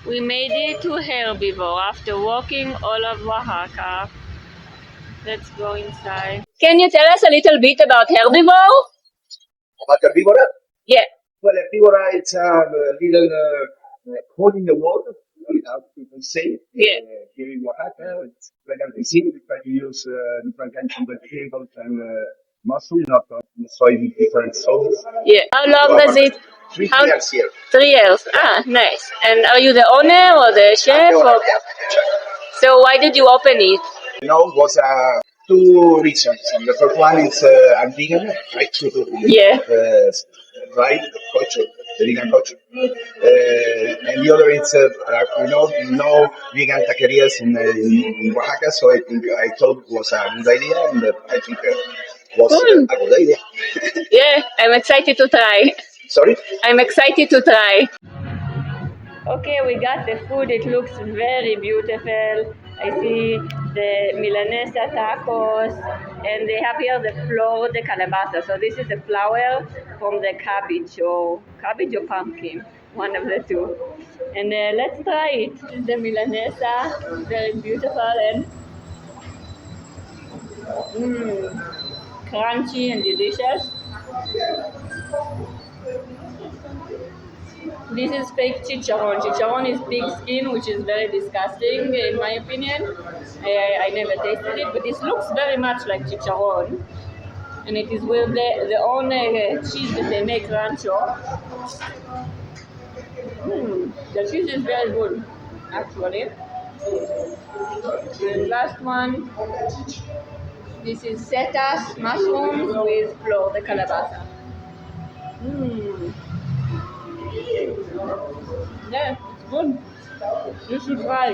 We made it to Herbivore after walking all of Oaxaca. Let's go inside. Can you tell us a little bit about Herbivore? About Herbivora? Yeah. Well, Herbivora, it's a little hole in the wall, people say. Yeah. Here in Oaxaca, it's like a cuisine. We try to use different kinds of vegetables and mushrooms, not necessarily different sauces. Yeah. How long does it? 3 How- years here. 3 years. Ah, nice. And are you the owner or the chef? The owner, Or... yeah, check. So why did you open it? You know, it was two reasons. The first one is I'm vegan, right? Yeah. Right, culture, the vegan culture. And the other is, no vegan taquerias in Oaxaca, so I thought it was a good idea, and I think it was Cool. a good idea. Yeah, I'm excited to try. Sorry? I'm excited to try. Okay, we got the food. It looks very beautiful. I see the Milanesa tacos, and they have here the flor de calabaza. So this is the flower from the cabbage or pumpkin, one of the two. And let's try it. This is the Milanesa, very beautiful and crunchy and delicious. This is fake chicharron. Chicharron is pig skin, which is very disgusting in my opinion. I never tasted it, but this looks very much like chicharron. And it is with the own cheese that they make, rancho. The cheese is very good, actually. And last one, this is setas mushrooms with flor de calabaza. Yeah, it's good. You should try.